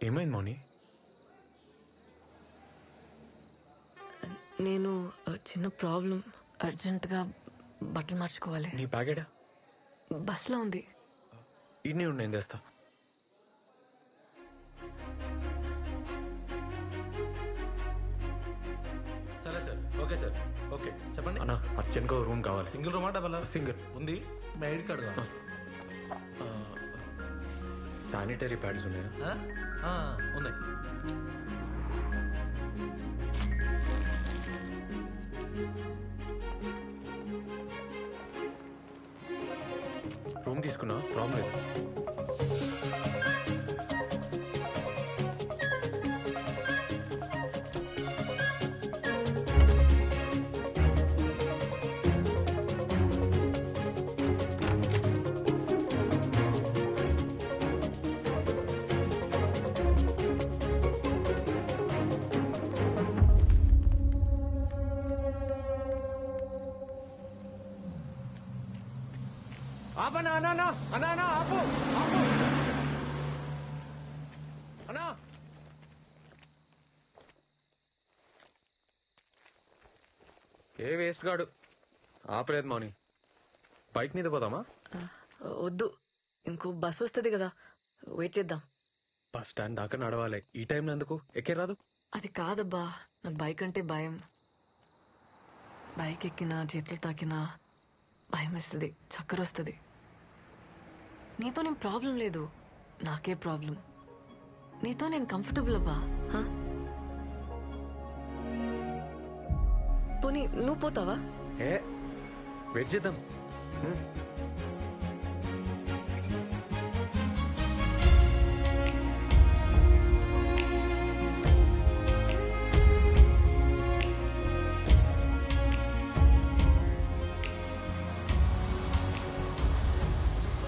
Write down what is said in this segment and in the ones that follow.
ఏమైంది మౌని? నేను చిన్న ప్రాబ్లం, అర్జెంటుగా బట్టలు మార్చుకోవాలి. నీ బ్యాగేడా? బస్లో ఉంది. ఇన్ని ఉన్నాయి, తెస్తా. సరే సార్, ఓకే సార్, ఓకే చెప్పండి. అన్నా అర్జెంట్గా రూమ్ కావాలి. Single రూమా double? సింగిల్ ఉంది. మీ ఐడి కార్డు కావాలి. శానిటరీ ప్యాడ్స్ ఉన్నాయా? ఉన్నాయి. రూమ్ తీసుకున్నా, ప్రాబ్లం లేదు. ఆపనా అన్నా అన్నా అన్నా అన్నా ఆపు ఆపు అన్నా. ఏ వేస్ట్ గాడు ఆపలేదు మౌని. బైక్ మీద పోదామా? వద్దు, ఇంకో బస్ వస్తుంది కదా, వెయిట్ చేద్దాం. బస్ స్టాండ్ దాకా నడవాలి. ఈ టైంలో ఎందుకు? ఎక్కే రాదు? అది కాదబ్బా, నాకు బైక్ అంటే భయం. బైక్ ఎక్కినా చేతులు తాకినా భయం వేస్తుంది, చక్కర వస్తుంది. నీతో నేను ప్రాబ్లం లేదు, నాకే ప్రాబ్లం. నీతో నేను కంఫర్టబుల్ అబ్బా. పోనీ నువ్వు పోతావా? ఏ వెయిట్ చేద్దాం.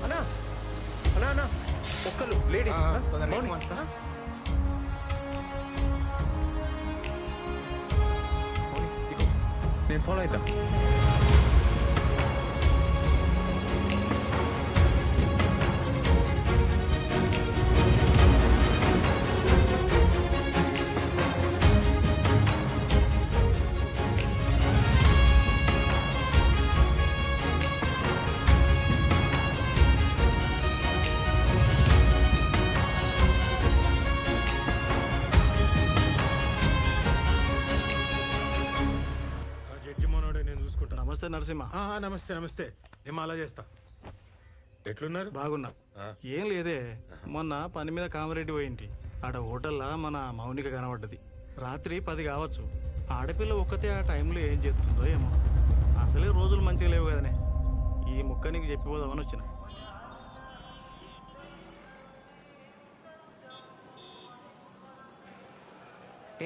అన్నా అన్నా అన్నా ఒక్కలు లేడీస్. నేను ఫాలో అవుతా. నమస్తే నరసింహ. నమస్తే నమస్తే. నేను అలా చేస్తా. ఎట్లున్నారు? బాగున్నా. ఏం లేదే, మొన్న పని మీద కామారెడ్డి పోయింటి. ఆడ హోటల్లా మన మౌనిక కనబడ్డది. రాత్రి 10 కావచ్చు. ఆడపిల్ల ఒక్కతే ఆ టైంలో ఏం చేస్తుందో ఏమో. అసలే రోజులు మంచిగా లేవు కదనే. ఈ ముక్క నీకు చెప్పిపోదామని వచ్చిన.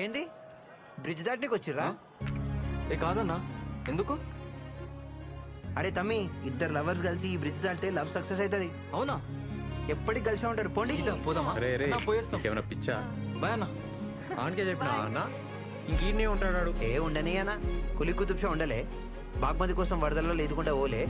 ఏంది బ్రిడ్జ్ దాటికి వచ్చిర్రా? ఏ కాదన్నా, ఎందుకు? అరే తమ్మి, ఇద్దరు లవర్స్ కలిసి ఈ బ్రిడ్జ్ దాటితే లవ్ సక్సెస్ అవుతుంది. అవునా? ఎప్పటికి కలిసి ఉంటారు. పోండి పోదామా? పోయేస్తాం. ఏమన్నా పిచ్చా? బాయ్ అన్న. ఆనకే చెప్పినా అన్న, ఇంకీనే ఉంటాడు. ఏ ఉండని అన్న, కులి కుతుబ్షా ఉండలే. బాగ్మతి కోసం వరదల్లో లేదుకుంటా ఓలే.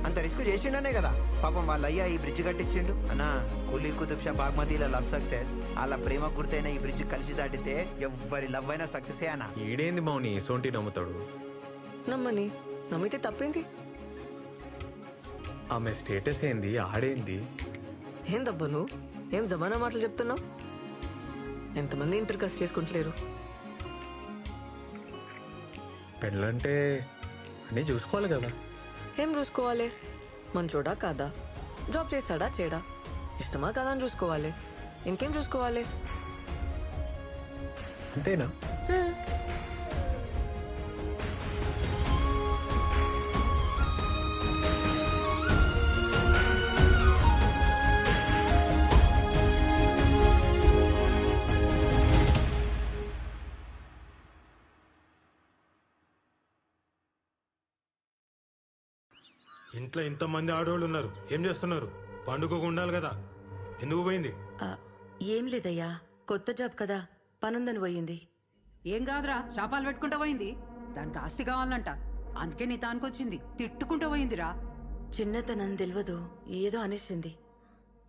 అంత రిస్క్ చేసిండనే కదా పాపం వాళ్ళ అయ్యా ఈ బ్రిడ్జ్ కట్టించిండు. అన్నా, కులి కుతుబ్షా బాగ్మతిల లవ్ సక్సెస్, వాళ్ళ ప్రేమ గుర్తైన ఈ బ్రిడ్జ్ కలిసి దాటితే ఎవ్వరి లవ్ అయినా సక్సెస్ అన్నా. ఈడేంది మౌని సోంటి నమ్ముతాడు? నమ్మని, నమ్మితే తప్పేంది? ఆమె స్టేటస్ ఏంది, ఆడేంది? ఏం దబ్బా నువ్వు? ఏం జమానా మాటలు చెప్తున్నావు? ఎంతమంది ఇంటర్ కాస్ట్ చేసుకుంటలేరు? పెళ్ళంటే అన్నీ చూసుకోవాలి కదా. ఏం చూసుకోవాలి? మంచోడా కాదా, జాబ్ చేస్తాడా చేయడా, ఇష్టమా కాదా అని చూసుకోవాలి. ఇంకేం చూసుకోవాలి? అంతేనా? ఇంట్లో ఇంతమంది ఆడవాళ్ళు ఉన్నారు, ఏం చేస్తున్నారు? పండుగకు ఉండాలి కదా, ఎందుకు పోయింది? ఏం లేదయ్యా, కొత్త జాబ్ కదా, పనుందని పోయింది. ఏం కాదురా, శాపాలు పెట్టుకుంటూ పోయింది. దానికి ఆస్తి కావాలంట, అందుకే నీ తానుకొచ్చింది. తిట్టుకుంటూ పోయిందిరా. చిన్నతనం తెలియదు, ఏదో అనేసింది.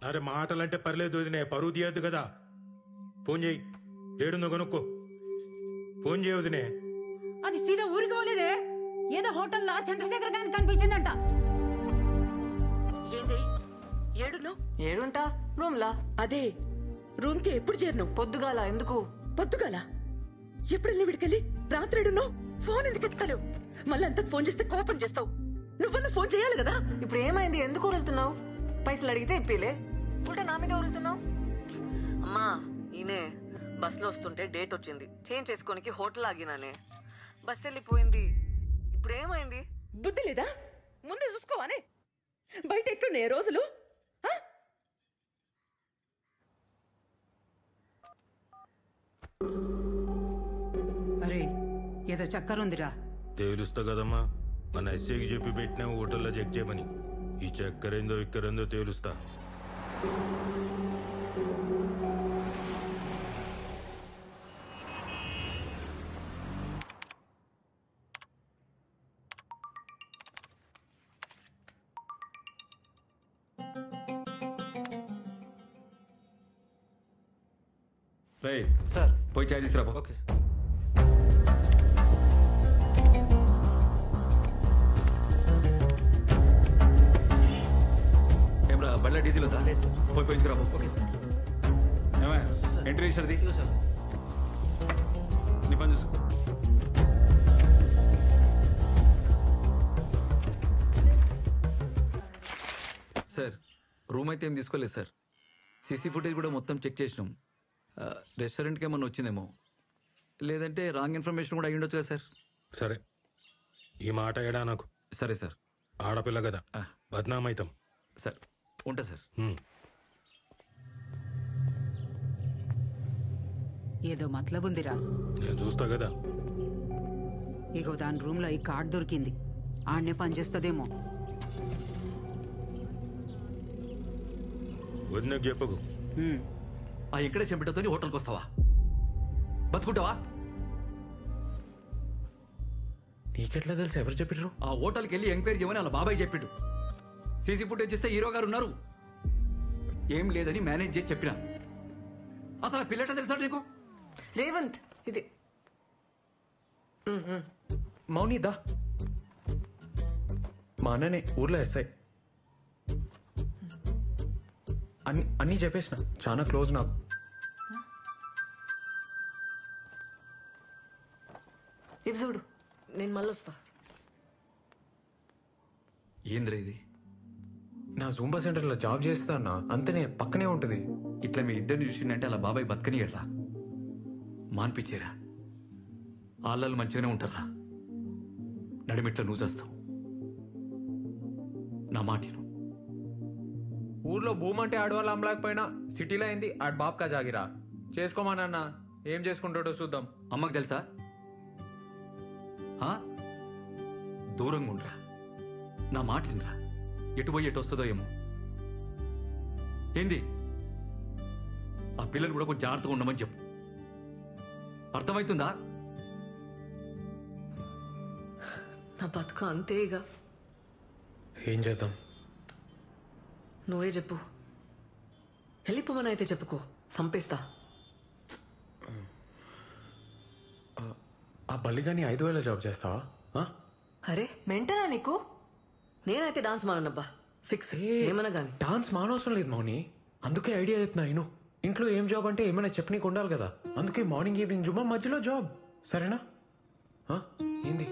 అరే మాటలంటే పర్లేదు వదినే, పరువు తీయద్దు కదా. ఫోన్ చేయి. ఏడుందో కనుక్కో. ఫోన్ చేయ వదినే. అది సీదా ఊరికి పోలేదే, ఏదో హోటల్లో చంద్రశేఖర్ గారికి కనిపించిందంట. ఏంది ఏడును? ఏడుంటా రూమ్లా. అదే రూమ్ కి ఎప్పుడు చేరినావు? పొద్దుగాల. ఎందుకు? పొద్దుగాల ఎప్పుడు విడికెళ్ళి రాత్రిడును ఫోన్ ఎందుకు ఎత్తుతలేవు? మళ్ళీ అంతకు ఫోన్ చేస్తే కోపం చేస్తావు. నువ్వన్నా ఫోన్ చేయాలి కదా. ఇప్పుడు ఏమైంది? ఎందుకు వదులుతున్నావు? పైసలు అడిగితే ఇప్పిలే, ఉల్టా నా మీద వదులుతున్నావు. అమ్మా ఈయనే బస్సులో వస్తుంటే డేట్ వచ్చింది, చేంజ్ చేసుకోనికి హోటల్ ఆగినానే. బస్ వెళ్ళిపోయింది. ఇప్పుడు ఏమైంది? బుద్ధి లేదా? ముందే చూసుకోవానే. బయట ఎట్లున్నాయి రోజులు? ఆ? అరే ఏదో చక్కరుందిరా. తేలుస్తా కదమ్మా. మన ఎస్ఐకి చెప్పి పెట్టినా హోటల్లో చెక్ చేయమని. ఈ చక్కరేందో ఇక్కరేందో తేలుస్తా. సార్ పోయి చాయ్ తీసుకురా. Okay sir. ఏమరా బళ్ళ డీజిల్ వద్దా? పోయి పోయించుకురా. Okay sir. ఏమా ఎంట్రీ ఇచ్చినది? సార్ నీ పని చూసుకో. సార్ రూమ్ అయితే ఏం తీసుకోలేదు సార్. సీసీ ఫుటేజ్ కూడా మొత్తం చెక్ చేసినాం. రెస్టారెంట్కి ఏమన్నా వచ్చిందేమో, లేదంటే రాంగ్ ఇన్ఫర్మేషన్ కూడా అయ్యి ఉండొచ్చు కదా సార్. సరే, ఈ మాట ఏడా నాకు. సరే సార్. ఆడపిల్ల కదా, బద్నామైతాం. సార్ ఉంటా సార్. ఏదో మతలబుందిరా. నేను చూస్తా కదా. ఇగో దాని రూమ్ లో ఈ కార్డ్ దొరికింది, ఆడనే పనిచేస్తుందేమో. వదినకు చెప్పకు. ఆ ఇక్కడే చెంపటతో హోటల్కి వస్తావా? బతుకుంటావా? నీకెట్లా తెలుసు? ఎవరు చెప్పిర్రు? ఆ హోటల్కి వెళ్ళి ఎంక్వైరీ చేయమని అలా బాబాయ్ చెప్పిండు. సీసీ ఫుటేజ్ ఇస్తే హీరో గారు ఉన్నారు. ఏం లేదని మేనేజ్ చేసి చెప్పినా. అసలు ఆ పిల్లట తెలుసా నీకు? రేవంత్ ఇది మౌని దా. మా అన్ననే ఊర్లో ఎస్ఐ. అన్నీ చెప్పేసిన, చాలా క్లోజ్ నాకు. ఇవి చూడు, నేను మళ్ళీ వస్తా. ఏంద్రా ఇది? నా జూంబా సెంటర్లో జాబ్ చేస్తా అన్న, అంతనే పక్కనే ఉంటుంది. ఇట్లా మీ ఇద్దరిని చూసిందంటే అలా బాబాయ్ బతకనియడ్రా, మాన్పించేరా. ఆళ్ళలు మంచిగానే ఉంటారా. నడిమిట్లో నువ్వు చేస్తావు. నా మాటిను. ఊర్లో భూమి అంటే ఆడవాళ్ళు అమ్మలేకపోయినా సిటీలో అయింది ఆడ బాబ్కా జాగిరా. చేసుకోమానన్న, ఏం చేసుకుంటాడో చూద్దాం. అమ్మకు తెలుసా? దూరంగా ఉండరా. నా మాట తినరా. ఎటు పోయి ఎటు వస్తుందో ఏమో. ఏంది? ఆ పిల్లలు కూడా కొంచెం జాగ్రత్తగా ఉండమని చెప్పు. అర్థమవుతుందా? నా బతుక అంతే ఇక. ఏం చేద్దాం? నువ్వే చెప్పు. వెళ్ళిపోమని అయితే చెప్పుకో, చంపేస్తా. ఆ బల్లిగాని 5,000 జాబ్ చేస్తావా? అరే మెంటలా నీకు? నేనైతే డాన్స్ మానబ్బా, ఫిక్స్. ఏమన్నా గానీ డాన్స్ మానవసరం లేదు మౌని, అందుకే ఐడియా చెప్తున్నా. ఇను ఇంట్లో ఏం జాబ్ అంటే ఏమైనా చెప్పనీకి ఉండాలి కదా. అందుకే మార్నింగ్ ఈవినింగ్ జుమ్మా, మధ్యలో జాబ్. సరేనా? ఏంది?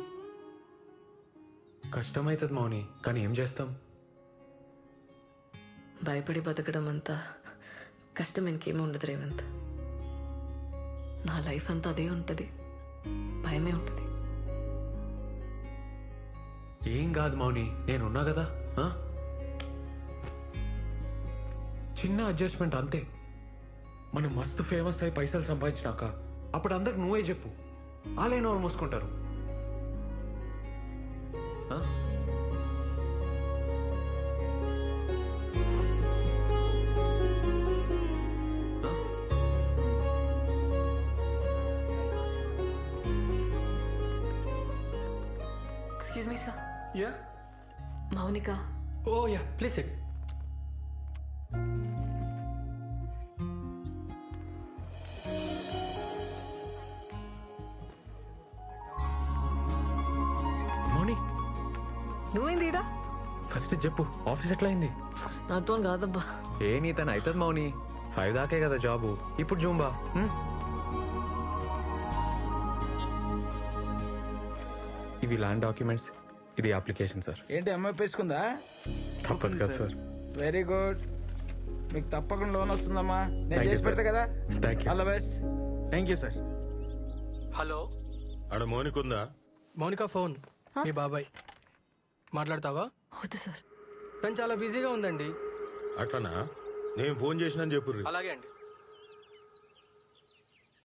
కష్టమవుతుంది మౌని, కానీ ఏం చేస్తాం? భయపడి బతకడం అంతా కష్టం ఇంకేమీ ఉండదు రేవంత్. నా లైఫ్ అంతా అదే ఉంటుంది, భయమే ఉంటుంది. ఏం కాదు మౌని, నేనున్నా కదా. చిన్న అడ్జస్ట్మెంట్ అంతే. మనం మస్తు ఫేమస్ అయి పైసలు సంపాదించినాక అప్పుడు అందరికి నువ్వే చెప్పు, ఆలైన వాళ్ళు మూసుకుంటారు. Excuse me sir. Yeah. Mounika. Oh yeah, please sit. ఏమైంది ఈడ? ఫస్ట్ చెప్పు, ఆఫీస్ ఎట్లా అయింది? నాతో కాదబ్బా. ఏ నీ తను అవుతుంది మౌని, 5 దాకే కదా జాబు. ఇప్పుడు జూంబా. ఇవి ల్యాండ్ డాక్యుమెంట్స్, ఇది అప్లికేషన్ సార్. ఏంటి అమ్మాయి పేసుకుందా? తప్పదు కదా సార్. వెరీ గుడ్, మీకు తప్పకుండా లోన్ వస్తుందమ్మా. నేను Thank you, చేసి పెడతా sir. కదా. Thank you. All the best. Thank you sir. Hello, ఆడ మౌనికుందా? మౌనిక ఫోన్ మీ బాబాయ్. మాట్లాడతావా? వద్దు సార్. తను చాలా బిజీగా ఉందండి. అట్లనా? నేను ఫోన్ చేసినా చెప్పుర్రి. అలాగే అండి.